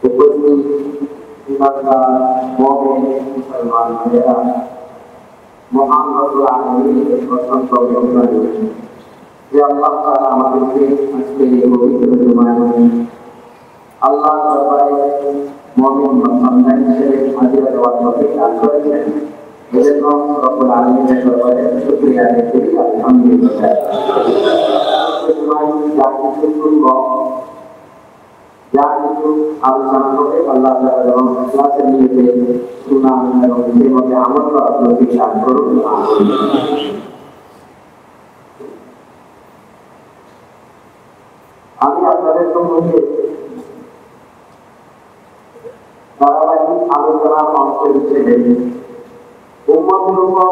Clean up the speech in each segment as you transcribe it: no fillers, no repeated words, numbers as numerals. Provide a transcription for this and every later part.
উপস্থিত ইমানদার মুমিন মুসলমান ভাইয়েরা, মহান রব্বুল আলামিনের অসংখ্য ধন্যবাদ যে আল্লাহ তাআলা আমাদেরকে আজকে এই পবিত্র জুমায় আল্লাহর দরবারে মুমিন বান্দা হিসেবে হাজির হওয়ার তৌফিক দান করেছেন। এজন্য রব্বুল আলামিনের দরবারে শুকরিয়া আদায় করি, আলহামদুলিল্লাহ। যা কিছু আলোচনা করে আল্লাহ তাআলা এবং ইখলাসের নিয়তে শোনা এবং সেই মতে আমল করার তৌফিক দান করুন। আমি আপনাদের সম্মুখে ধারাবাহিক আলোচনার অংশ হিসেবে উম্মতের উপর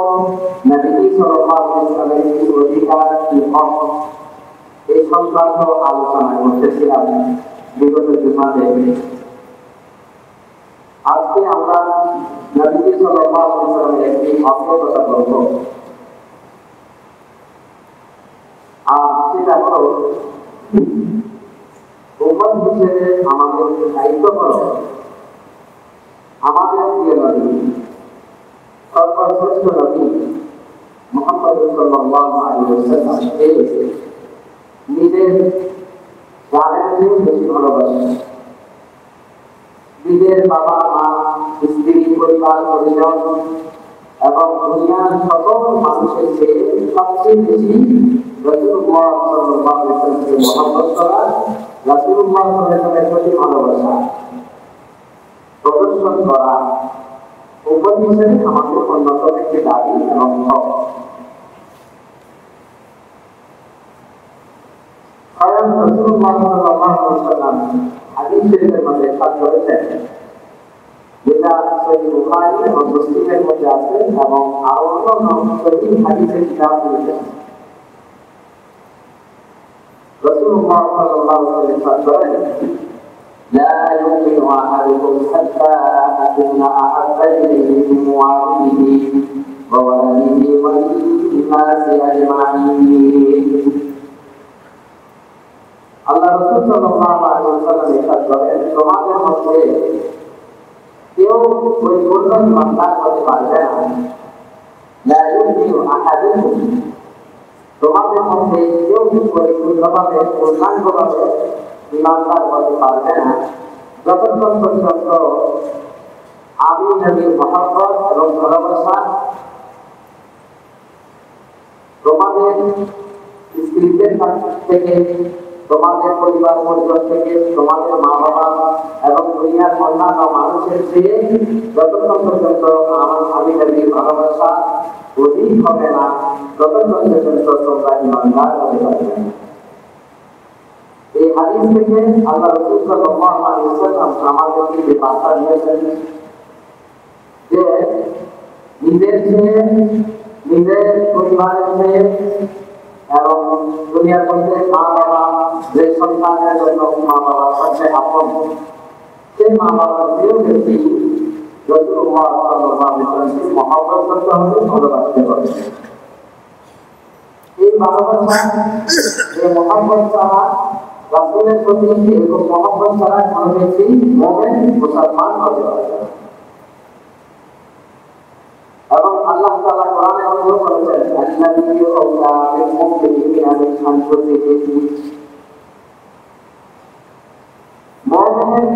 নবী সাল্লাল্লাহু আলাইহি ওয়াসাল্লামের কি অধিকার, কি হক, এই সংক্রান্ত আলোচনা করতেছিলাম বিগত জুমাতে। আজকে আমরা নবী সাল্লাল্লাহু আলাইহি ওয়াসাল্লামের একটি হকের কথা বলব, আর সেটা হলো উম্মত হিসেবে আমাদের দায়িত্ব হলো আমাদের প্রিয় নবী সর্বশ্রেষ্ঠ নবী মুহাম্মদ সাল্লাল্লাহু আলাইহি ওয়াসাল্লামকে নিজের জানের চেয়ে বেশি ভালোবাসেন। নিজের বাবা মা, স্ত্রী, পরিবার, পরিজন এবং দুনিয়ার সকল মানুষের চেয়ে সবচেয়ে বেশি রাসূলুল্লাহ সাল্লাল্লাহু আলাইহি ওয়াসাল্লামকে মহব্বত করা, রাসূলুল্লাহ সাল্লাল্লাহু আলাইহি ওয়াসাল্লামের প্রতি ভালোবাসা প্রদর্শন করা উম্মত হিসেবে আমাদের অন্যতম একটি দাবি এবং হক। স্বয়ং রাসূলুল্লাহ সাল্লাল্লাহু আলাইহি ওয়াসাল্লাম হাদিস শরীফের মধ্যে ইরশাদ করেছেন, যেটা সহিহ বুখারী এবং মুসলিমের মধ্যে আছে এবং আরো অন্যান্য সহিহ হাদিসের কিতাবগুলোতে আছে। রাসূলুল্লাহ সাল্লাল্লাহু আলাইহি ওয়াসাল্লাম ইরশাদ করেন, لا يؤمن أحدكم حتى أكون أحب إليه من والده وولده والناس أجمعين। আল্লাহ রাসূল সাল্লাল্লাহু আলাইহি ওয়াসাল্লাম ইরশাদ করেন, তোমাদের মধ্যে কেউ পরিপূর্ণ ইমানদার হতে পারবে না। লা ইউমিনু আহাদুকুম, তোমাদের মধ্যে কেউ পরিপূর্ণভাবে পূর্ণাঙ্গভাবে ইমানদার হতে পারবে না যতক্ষণ পর্যন্ত আমি নবীর মহব্বত এবং ভালোবাসা তোমাদের স্ত্রীদের থেকে, তোমাদের পরিবার পরিজন থেকে, তোমাদের মা বাবা এবং দুনিয়ার অন্যান্য মানুষের চেয়ে যতক্ষণ পর্যন্ত আমি নবীর ভালোবাসা অধিক হবে না ততক্ষণ পর্যন্ত তোমরা ইমানদার হতে পারবে না। এই হাদিস থেকে আল্লাহ রাসূল সাল্লাল্লাহু আলাইহি ওয়াসাল্লাম আমাদেরকে যে বার্তা দিয়েছেন যে নিজের চেয়ে, নিজের পরিবারের চেয়ে এবং দুনিয়ার মধ্যে মা বাবা, যে সন্তানের জন্য মা বাবা সবচেয়ে আপন, সেই মা বাবার চেয়েও বেশি রাসূলুল্লাহ সাল্লাল্লাহু আলাইহি ওয়াসাল্লামকে মহব্বত করতে হবে, ভালোবাসতে হবে। এই ভালোবাসা, এই মহব্বত ছাড়া, রাসূলের প্রতি এরকম মহব্বত ছাড়া কোনো ব্যক্তি মুমিন মুসলমান হতে পারে না। এবং আল্লাহ তাআলা কোরআনে উল্লেখ করেছেন, আল্লাযী আওলা বিল মুমিনিনা মিন আনফুসিহিম। মুমিনের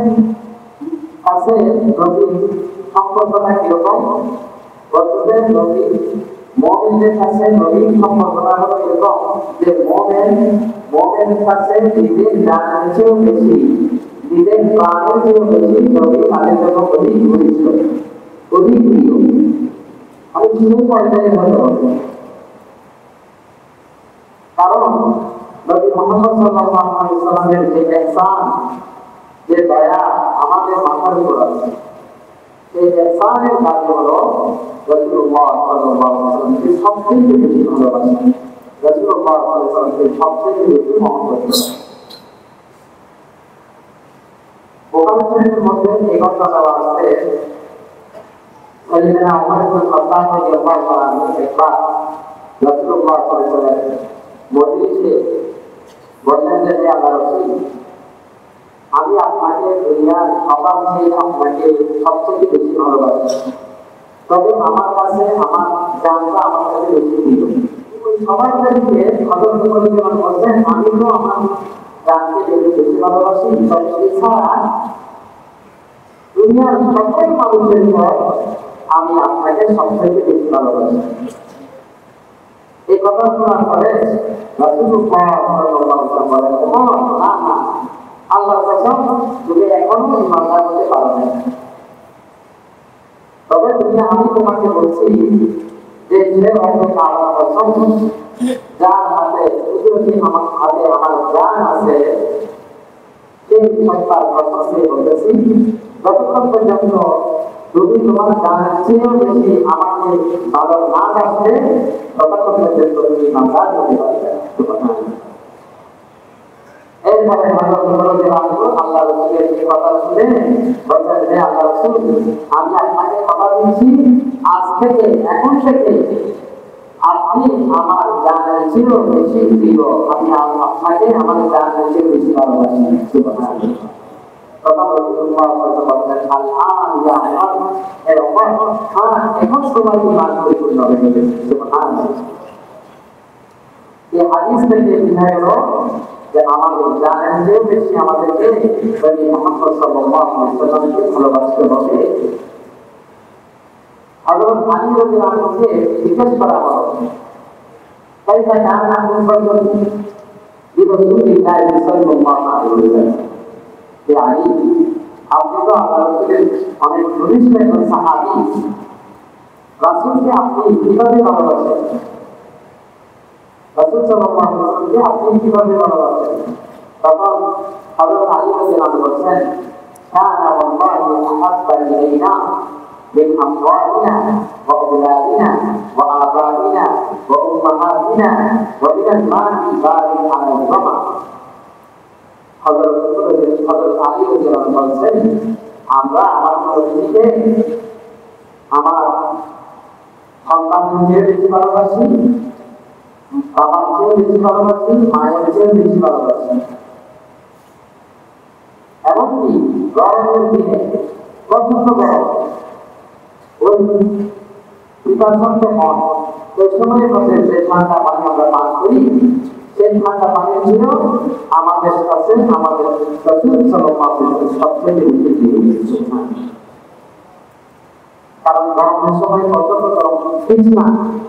কাছে নবীর সম্পর্কটা কিরকম? বলতেন নবী, মুমিনদের কাছে নবীর সম্পর্কটা হলো এরকম যে মুমিনের কাছে নিজের জানের চেয়েও বেশি, নিজের প্রাণের চেয়েও বেশি নবী তাদের জন্য অধিক ঘনিষ্ঠ, অধিক প্রিয়। আমি শুরু পর্যায়ে হতে হবে, কারণ নবী মুহাম্মদ সাল্লাল্লাহু আলাইহি ওয়াসাল্লামের যে ইহসান, যে দয়া আমাদের মাথার উপর আছে, সেই ইহসানের কাজ হলো রাসূলুল্লাহ সাল্লাল্লাহু আলাইহি ওয়াসাল্লামকে সবচেয়ে বেশি ভালোবাসা, রাসূলুল্লাহ সাল্লাল্লাহু আলাইহি ওয়াসাল্লামকে সবচেয়ে বেশি মহব্বত করা। বুখারী শরীফের মধ্যে এই ঘটনাটা আছে, সাইয়েদনা ওমর ইবনে খাত্তাব রাদিয়াল্লাহু তাআলা আনহু একবার রাসূলুল্লাহ সাল্লাল্লাহু আলাইহি ওয়াসাল্লাম মজলিসে বললেন যে, হে আল্লাহর রাসূল, আমি আপনাকে দুনিয়ার সবার চেয়ে আপনাকে সবচেয়ে বেশি ভালোবাসি, তবে আমার কাছে আমার জানটা আমার কাছে বেশি প্রিয়। সবার কাছে সতর্ক করে যেমন বলছেন, আমি তো আমার জানকে বেশি ভালোবাসি, তবে এছাড়া দুনিয়ার সকল মানুষের পর আমি আপনাকে সবচেয়ে বেশি ভালোবাসি। এই কথা শোনার পরে বলেন, না না, আল্লাহর কসম, তুমি এখনো ইমানদার হতে পারো না। তবে তুমি, আমি তোমাকে বলছি যে আল্লাহর কসম, যার হাতে আমার হাতে আমার জান আছে, সেই সত্তার কসম দিয়ে বলতেছি, যতক্ষণ পর্যন্ত তুমি তোমার জানের চেয়েও বেশি আমাকে ভালো না আসবে, ততক্ষণ পর্যন্ত তুমি ইমানদার হতে পারবে না। এরপরে আল্লাহ রসুলের যে কথা শুনে বলছেন, যে আল্লাহ রসুল, আমি আপনাকে কথা দিচ্ছি, আজ থেকে এখন থেকে আপনি আমার জানের চেয়েও বেশি প্রিয়, আমি আপনাকে আমার জানের চেয়ে বেশি ভালোবাসি। এখন সবাই ইমান পরিপূর্ণ হয়ে গেছে। এই হাদিস থেকে বোঝা গেল যে আমাদের জানের চেয়েও বেশি আমাদেরকে নবী মুহাম্মদ সাল্লাল্লাহু আলাইহি ওয়াসাল্লামকে ভালোবাসতে হবে। হযরত আলী রাদিয়াল্লাহু আনহুকে জিজ্ঞেস করা হলো, কাইফা কানা মুহাম্মদ বিরাসূলিল্লাহ সাল্লাল্লাহু আলাইহি ওয়াসাল্লাম, যে আলী, আপনি তো আল্লাহর রাসূলের অনেক ঘনিষ্ঠ একজন সাহাবী, রাসূলকে আপনি কিভাবে ভালোবাসেন? রাসূল সাল্লাল্লাহু আলাইহি ওয়াসাল্লামকে আপনি কিভাবে ভালোবাসেন? তখন হযরত আলী রাদিয়াল্লাহু আনহু বলেন, কানা ওয়াল্লাহি আহাব্বা ইলাইনা মিন আমওয়ালিনা ওয়া আওলাদিনা ওয়া আবাইনা ওয়া উম্মাহাতিনা ওয়া মিন আল-মালি বারিক আলাইহিমা। হযরত আলী রাদিয়াল্লাহু আনহু বলেন, আমরা আমার নবীকে আমার সন্তানের চেয়ে বেশি ভালোবাসি, বাবার চেয়ে বেশি ভালোবাসি, মায়ের চেয়ে বেশি ভালোবাসি। এমনকি গরমের দিনে প্রচন্ড গরম, ওই বিপাশন্ত মন, ওই সময়ের মধ্যে যে ঠান্ডা পানি আমরা পান করি, সেই ঠান্ডা পানির ছিল আমাদের কাছে আমাদের রাসূল সাল্লাল্লাহু আলাইহি ওয়াসাল্লাম সবচেয়ে বেশি প্রিয়। কারণ গরমের সময় প্রচন্ড গরম, ঠিক না,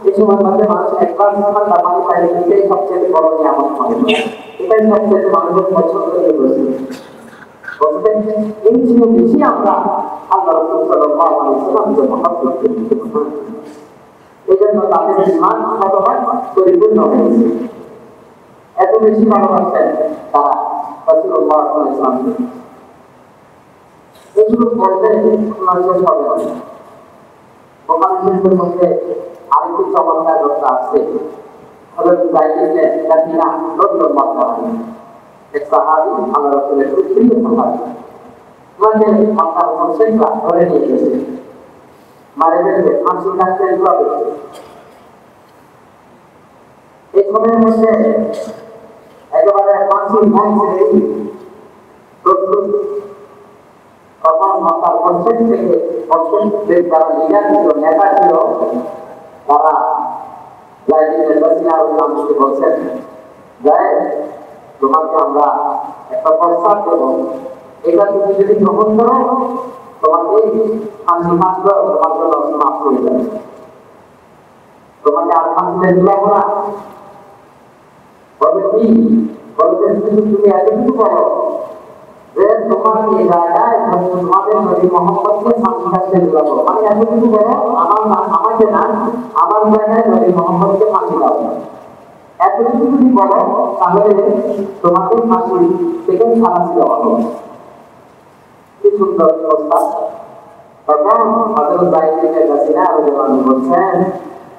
এই সময় মধ্যে মানুষ একবার ঠান্ডা পানি পাইলে এটাই সবচেয়ে বড় নিয়ামত মনে করে, এটাই সবচেয়ে মানুষের পছন্দ হয়ে বসে। এই চেয়ে বেশি আমরা আল্লাহ রাসূল সাল্লাল্লাহু আলাইহি ওয়াসাল্লামকে মহব্বত করি। এই জন্য তাদের ঈমান শতভাগ পরিপূর্ণ হয়েছে। এত বেশি ভালোবাসেন তারা রাসূলুল্লাহ সাল্লাল্লাহু আলাইহি ওয়াসাল্লামকে। এগুলো বলতে মানুষের হবে না। বুখারী শরীফের মধ্যে আরেকটি চমৎকার কথা আছে। হযরত যায়েদ ইবনে রাদিয়াল্লাহু আনহু, এক সাহাবী, আল্লাহ রাসূলের খুব প্রিয় সাহাবী, ওনাকে মক্কার মুশরিকরা ধরে নিয়ে গেছে, মারে ফেলবে, ফাঁসি কাটতে হবে। এই সময়ের মধ্যে একেবারে ফাঁসির মঞ্চে প্রস্তুত। তখন মক্কার মুশরিক থেকে মুশরিকদের যারা লিডার ছিল, নেতা ছিল, তারা যায়েদ ইবনে রাদিয়াল্লাহু আনহুকে বলছেন, যায়েদ, তোমাকে আমরা একটা প্রস্তাব দেব, এটা তুমি যদি গ্রহণ করো, তোমাকে ফাঁসি কাটবে, তোমার জন্য মাফ হয়ে যাবে, তোমাকে আর ফাঁসিতে ঝুলাবো না। বলবে কি? বলবে তুমি এতটুকু করো যে তোমার এই জায়গায় তোমাদের নবী মুহাম্মদকে ফাঁসি কাটতে ঝুলাবো, মানে এতটুকু করো, আমাকে না, আমার জায়গায় নবী মুহাম্মদকে ফাঁসি দাও। এতটুকু যদি বলো তাহলে তোমাকে ফাঁসি থেকে খালাস দেওয়া হবে। কি সুন্দর প্রস্তাব! তখন হযরত যায়েদ ইবনে রাদিয়াল্লাহু আনহু বলছেন,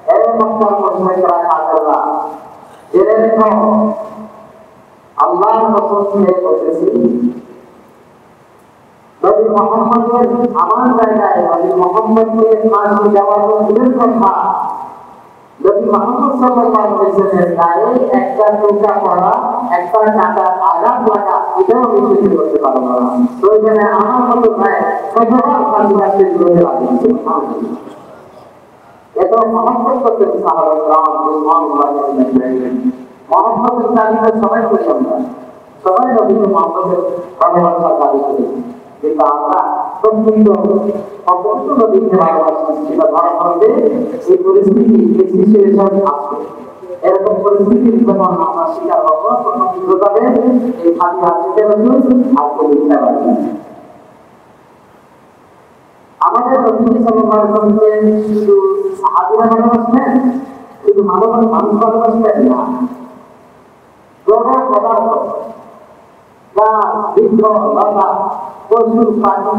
হে মক্কার মুশরিকরা, কাফেররা, জেনে রেখো, আল্লাহর কসম দিয়ে বলতেছি, নবী মুহাম্মদের আমার জায়গায় নবী মুহাম্মদকে ফাঁসি দেওয়ার দূরের কথা, যদি মুহাম্মদ সাল্লাল্লাহু আলাইহি ওয়াসাল্লামের গায়ে একটা টোকা পড়া, একটা কাটা আঘাত লাগা, এটাও আমি সহ্য করতে পারবো না। তো এখানে আমার মতো ভাই সবার কাছে বিরোধী লাগে। এত মহব্বত করতেন সাহাবায়ে কেরাম রাদিয়াল্লাহু আনহুম। মহব্বতের দাবি সবাই করি আমরা, সবাই নবীকে মহব্বতের ভালোবাসার দাবি করি, কিন্তু আমরা সম্পূর্ণ অপূর্ণ নবীকে ভালোবাসি। সেটা ধরা হবে এই পরিস্থিতি এই সিচুয়েশন আছে, এরকম পরিস্থিতির যখন আমরা শিকার হবো তখন বুঝতে পারবে এই খালি হাতে আজকে লিখতে পারবে। আমাদের নবী সাল্লাল্লাহু আলাইহি ওয়াসাল্লামকে শুধু সাহাবীরা ভালোবাসতেন, শুধু মানুষ ভালোবাসতেন না, জড় পদার্থ, গাছ, বৃক্ষ, লতা, পশু, পাখি,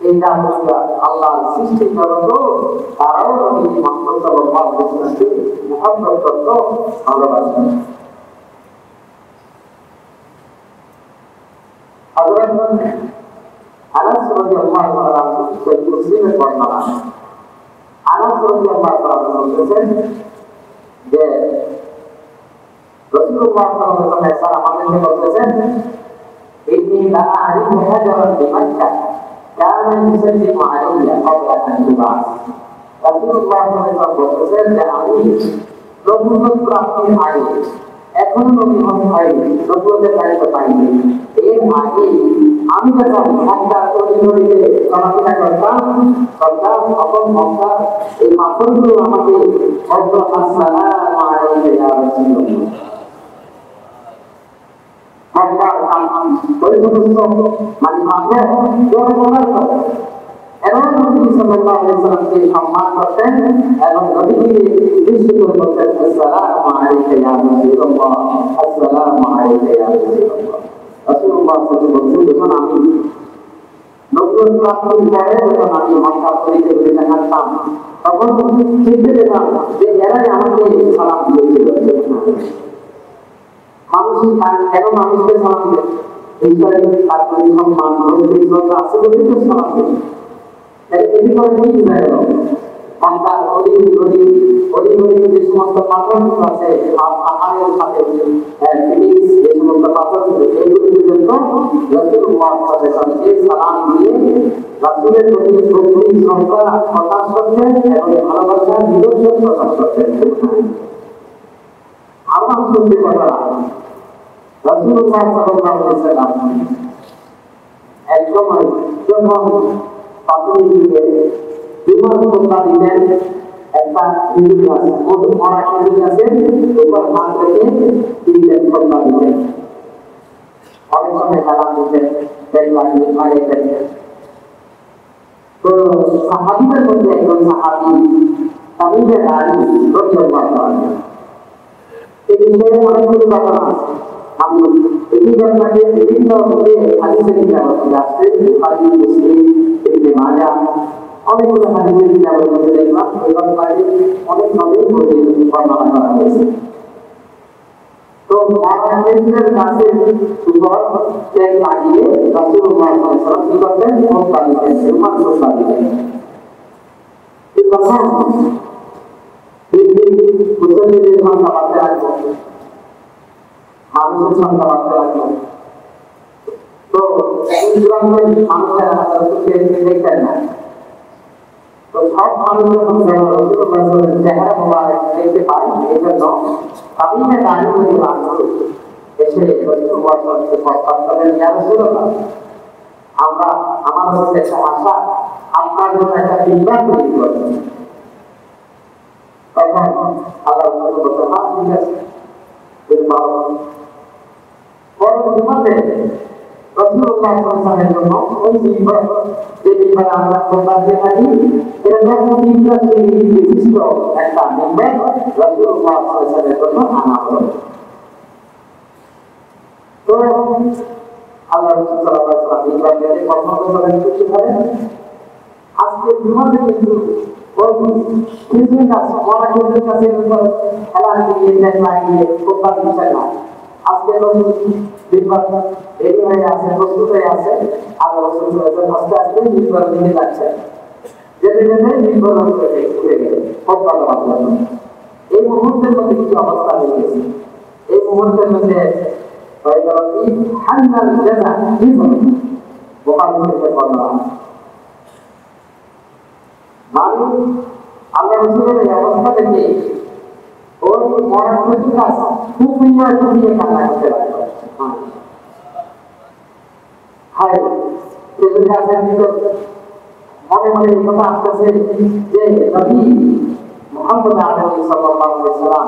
এইটা হচ্ছে আল্লাহর সৃষ্টি জগৎ, তারাও নবী মুহাম্মদ সাল্লাল্লাহু আলাইহি ওয়াসাল্লামকে মুহাব্বত করত, ভালোবাসতেন। হযরত আনাস রাদিয়াল্লাহু তাআলা সহিহ মুসলিমের বর্ণনা, আনাস রাদিয়াল্লাহু তাআলা বলেছেন যে রাসূলুল্লাহ সাল্লাল্লাহু আলাইহি ওয়াসাল্লাম আমাদেরকে বলেছেন, ইন্নী লা আরিফু হাজারান বিমাক্কা কানা ইউসাল্লিমু আলাইয়া ক্বাবলা আন ইউবাস। রাসূলুল্লাহ সাল্লাল্লাহু আলাইহি ওয়াসাল্লাম বলেছেন যে আমি নবুয়ত প্রাপ্তির আগে, এখনো নবী হয়নি, নবুয়তের দায়িত্ব পাইনি, এর আগে আমি যখন মক্কার অলিগলিতে চলাফেরা করতাম, তখন মক্কার এই পাথরগুলো আমাকে বলতো আসসালামু আলাইকা ইয়া রাসূলুল্লাহ। মক্কার পরিবেশ মানে পাথর ব্যবহার করে এবং নবী সাল্লাল্লাহু আলাইহি ওয়াসাল্লামকে সম্মান করতেন এবং নবীকে উদ্দেশ্য করে বলতেন আসসালামু আলাইকা ইয়া রাসূলুল্লাহ, আসসালামু আলাইকা ইয়া রাসূলুল্লাহ। রাসূলুল্লাহ সাল্লাল্লাহু আলাইহি ওয়াসাল্লাম বলেন, আমি নবুয়ত প্রাপ্তির পরে যখন আমি মক্কা পরিবেশে থাকতাম তখন চিন্তা পেতাম যে এরাই আমাকে সালাম দিয়েছিল। মানুষই কেন মানুষকে সালাম দেয়? ঈশ্বরের তার সম্মান আছে বলেই তো সালাম দেয়। এটি করে কি বোঝা গেল? মক্কার যে সমস্ত পাথরগুলো আছে, পাহাড়ের সাথে যে সমস্ত পাথরগুলো, এইগুলি পর্যন্ত রাসূলুল্লাহ সাল্লাল্লাহু আলাইহি ওয়াসাল্লামকে সালাম দিয়ে রাসূলের প্রতি গভীর শ্রদ্ধা প্রকাশ করতেন এবং ভালোবাসার নিদর্শন প্রকাশ করতেন। আমার সত্যি কথা, রাসূলুল্লাহ সাল্লাল্লাহু আলাইহি ওয়াসাল্লাম একসময় যখন পাথরের দিকে বিমান খোলা দিলেন, একটা খেজুর গাছ, মরা খেজুর গাছের উপর হাত রেখে দিলেন, খোলা দিলেন। অনেক সময় সালাম দিতেন, দেখলাম মারে ফেলতেন। তো সাহাবীদের মধ্যে একজন সাহাবী তামিমের রানী রাদিয়াল্লাহু তাআলা, এই বিষয়ে অনেকগুলো ঘটনা আছে। আমি এই ঘটনাকে বিভিন্ন হাদিসে কিতাবে আসছে, বুখারী, মুসলিম, ইবনে মাজাহ, অনেকগুলো হাদিসের কিতাবের মধ্যে দেখলাম এই ঘটনাটি অনেক নবীর বর্ণনা করা হয়েছে। তো মহারাজের কাছে উপর তেল লাগিয়ে রাসূলুল্লাহ সাল্লাল্লাহু আলাইহি ওয়াসাল্লাম কি করতেন? খোঁপা দিতেন, রুমাল খোঁপা দিতেন। এই কথা মুসলিমদের সংখ্যা বাড়তে লাগলো, মানুষের সংখ্যা বাড়তে লাগলো। তো মানুষের হাতে দেখতেন না। তো সব মানুষের চেহারা মোবাইল দেখতে পাই, এই জন্য তামিমের রানী এসে প্রস্তাব করেন, ইয়া রাসূলুল্লাহ, আমরা আমাদের একটা আশা, আপনার জন্য একটা বিভাগ তৈরি করছি। তখন আল্লাহ বলতে না, ঠিক আছে, রাসূলুল্লাহ সাল্লাল্লাহু আলাইহি ওয়াসাল্লামের জন্য ওই মিম্বার, যে মিম্বার আমরা খোঁপা দিয়ে থাকি, এরকম বিশিষ্ট একটা মিম্বার রাসূলুল্লাহ সাল্লাল্লাহু আলাইহি ওয়াসাল্লামের জন্য আনা হলো। তো আল্লাহ রাসূল সাল্লাল্লাহু আলাইহি ওয়াসাল্লাম মিম্বারকে পছন্দ করেন, খুশি করেন। আজকে জীবনে কিন্তু ওই খেজুর গাছ, মরা খেজুর গাছের উপর খেলা দিয়ে দেন লাগিয়ে খোঁপা দিচ্ছে না। আজকে মিম্বার রেডি হয়ে আছে, প্রস্তুত হয়ে আছে, আল্লাহ রাসূল সাল্লাল্লাহু আলাইহি ওয়াসাল্লাম আস্তে আস্তে মিম্বার নিয়ে যাচ্ছেন, যেতে যেতে মিম্বার উঠে গেলেন। খোদবা দেওয়ার জন্য। এই মুহূর্তের মধ্যে কিছু অবস্থা হয়ে গেছে। এই মুহূর্তের মধ্যে হয়ে গেল কি হান্নাল জাযা জীবন বুখারী থেকে বর্ণনা। মানুষ আল্লাহ রাসূলের এই অবস্থা দেখে ওই মরার প্রতিকার কুপিয়ে কুপিয়ে কান্না করতে লাগলো। হায় সেদিন কাছের ভিতর মনে মনে এই কথা আসতেছে যে নবী মুহাম্মদ আলাইহিস সালাম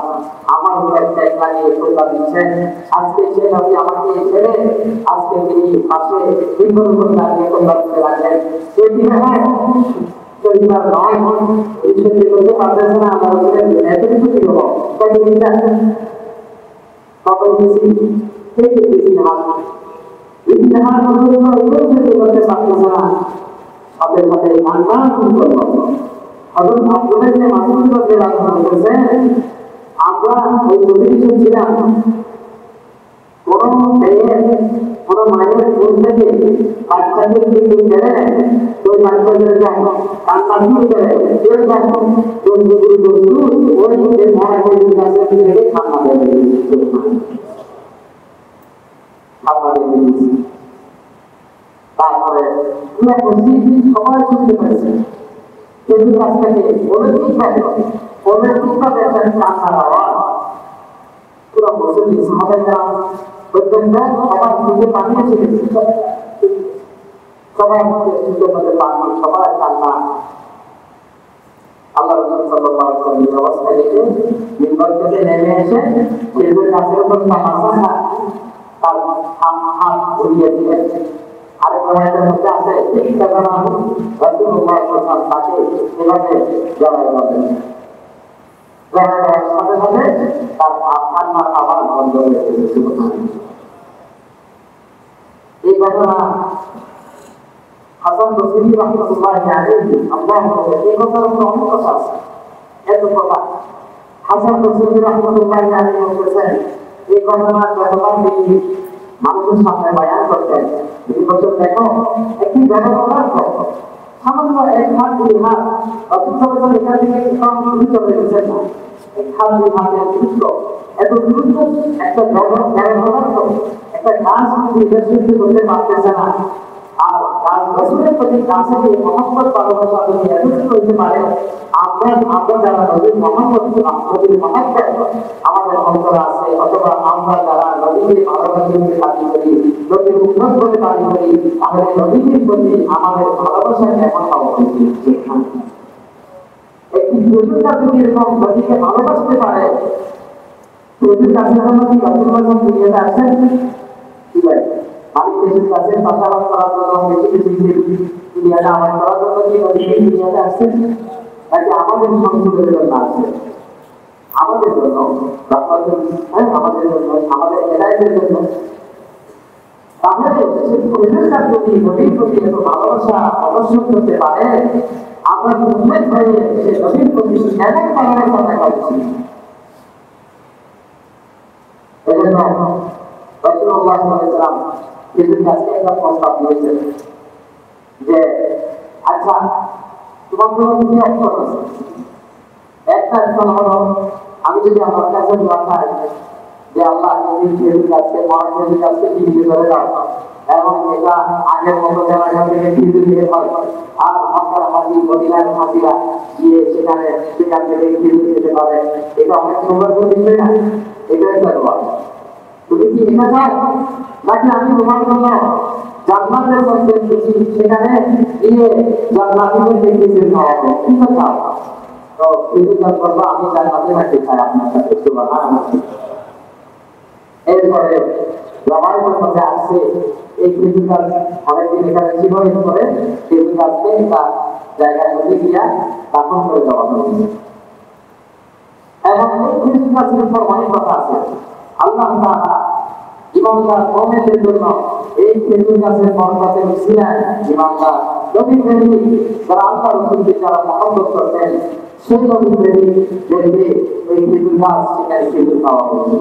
আমার উপর ত্যাগ লাগিয়ে খোদবা দিচ্ছেন। আজকে সে নবী আমাকে ছেড়ে আজকে তিনি পাশে বিন্দুর উপর দাঁড়িয়ে খোদবা দিতে লাগলেন। সে কি হয় পরিবার নয় এই সত্যি করতে পারতেছে না। আমরা এত কিছু কি হবো কত দিন কত বেশি থেকে বেশি হাত ইতিহাস করতে পারতেছে না। সাথে সাথে কান্না শুরু করলো। হযরত আব্দুল্লাহ ইবনে মাসউদ রাদিয়াল্লাহু আনহু বলেছেন, আমরা ওই পজিশন ছিলাম কোন মেয়ের কোন মায়ের কোল থেকে বাচ্চাদের দিকে গেলে ওই বাচ্চাদের কান্না শুরু করে কেউ যখন ওই মহারাজের কাছে থেকে কান্না বের তারপরে সবাই শুনতে পেরেছে কিন্তু কাছ থেকে অলৌকিকভাবে একটা কান্নার আওয়াজ পুরো মুসলিম সাহাবারা পর্যন্ত সবার মুখে পানি এসে গেছে। সবার মুখে সুন্দর মধ্যে পানি, সবার কান্না। আল্লাহ রাসূল সাল্লাল্লাহু আলাইহি ওয়াসাল্লাম অবস্থা দেখে মিম্বার থেকে নেমে এসে কেবল গাছের উপর তামাশা তার হাত ঘুরিয়ে দিলেন। আরেক রাওয়ায়াতের মধ্যে আছে ইত্তাকানা রাসূলুল্লাহ সাল্লাল্লাহু আলাইহি ওয়াসাল্লাম তাকে এভাবে জড়ায় ধরলেন। জড়ায় ধরার সাথে সাথে তার কান্নার আওয়াজ বন্ধ হয়ে গেছে। এই ঘটনা হাসান বসরি রাহমাতুল্লাহি আলাইহি আল্লাহ এই কথার উপর অনেক কথা আছে। এত কথা হাসান বসরি রাহমাতুল্লাহি আলাইহি বলেছেন, এই ঘটনা যতবার দেখি মানুষের সামনে বয়ান করতেন, এই বছর দেখো একটি জনপদার্থ সামান্য এক হাত দুই হাত অথচ এখান থেকে চলে গেছেন না। এক হাত দুই হাতের দ্রুত এত দ্রুত একটা জনপদার্থ একটা গাছ যদি করতে পারতেছে না। আর গাছ রসুলের প্রতি গাছের মহব্বত ভালোবাসা যদি এতটুকু হইতে পারে, আমরা যারা নবীর মহব্বত নবীর মহব্বত আমাদের অন্তরে আছে, অথবা আমরা যারা নবীকে ভালোবাসিতে দাবি করি, নবীর উন্নত করে দাবি করি, তাহলে নবীর প্রতি আমাদের ভালোবাসা কেমন হওয়া উচিত? একটি প্রতিটা যদি এরকম নবীকে ভালোবাসতে পারে, প্রতির কাছে কি রসুল দুনিয়াতে আসেন কি ভাই আমি দেশের কাছে চাষাবাদ করার জন্য বেশি বেশি দুনিয়াটা আমার করার জন্য কি দুনিয়াতে আসছেন নাকি আমাদের সংযোগের জন্য আসছেন? আমাদের জন্য, আমাদের জন্য, আমাদের এলাকার জন্য। তাহলে যদি নবীর প্রতি এত ভালোবাসা প্রদর্শন করতে পারে, আমরা উন্মেদ হয়ে সে নবীর প্রতি কেমন ভালোবাসা দেখা উচিত? এই জন্য রাসূলুল্লাহ সাল্লাল্লাহু আলাইহি ওয়াসাল্লাম এদের কাছে একটা প্রস্তাব দিয়েছেন যে আচ্ছা তোমার জন্য কি অপশন আছে? একটা অপশন হলো আমি যদি আমার কাছে দোয়া চাই যে আল্লাহ তুমি এদের কাছে মহানবীর কাছে জীবিত করে দাও এবং এটা আগের মতো জায়গা থেকে ফিরে দিতে পারে, আর মক্কার হাজি মদিনার হাজিরা গিয়ে সেখান থেকে ফিরে যেতে পারে, এটা অনেক সৌভাগ্য দিচ্ছে না? এটাই একটা দোয়া। তুমি কি এটা চাও নাকি আমি তোমার জন্য জান্নাতের মধ্যে সেখানে গিয়ে জান্নাতীদের দেখতে খাওয়াবো? কিন্তু চাও তো কিন্তু করবো আমি জান্নাতে রাখতে চাই আপনার সাথে। সুবহানাল্লাহ। এরপরে রাবাইতের মধ্যে আসছে এই কৃষিকাজ অনেকদিন এখানে জীবন করে কৃষিকাজকে তার জায়গায় মধ্যে গিয়া দাফন করে দেওয়া হয়েছে। এবং এই কৃষিকাজের উপর অনেক কথা আছে। আল্লাহ তাআলা ইমানদার মুমিনদের জন্য এই খেজুর গাছের বরকতের উসিলায় ইমানদার নবী প্রেমিক যারা আল্লাহর রাসূলকে যারা মহব্বত করতেন সেই নবী প্রেমিকদেরকে এই খেজুর গাছ সেখানে খেজুর খাওয়া হয়েছে।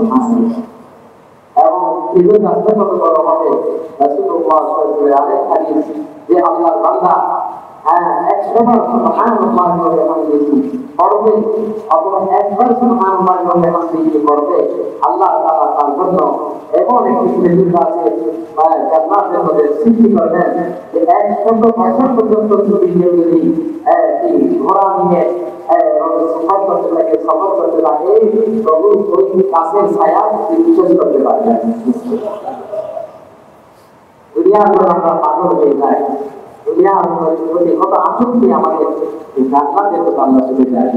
এবং খেজুর গাছটা কত বড় হবে রাসূলুল্লাহ সাল্লাল্লাহু আলাইহি ওয়াসাল্লাম যে আল্লাহর বান্দা একশোবার সুবহানাল্লাহ বলে বিহামদিহি পড়বে অথবা একবার সুবহানাল্লাহ বলে বিহামদিহি পড়বে, আল্লাহ তাআলা তার জন্য এমন একটি সুযোগ আছে জান্নাতের মধ্যে সৃষ্টি করবেন যে 100 বছর পর্যন্ত যদি ঘোড়া নিয়ে সফর করতে লাগে তবু ওই গাছের ছায়া বিশেষ করতে পারবেন। দুনিয়ার জন্য আমরা পাগল হয়ে যাই, দুনিয়ার প্রতি কত আসক্তি আমাদের জান্নাতের প্রতি আমরা চলে যাই।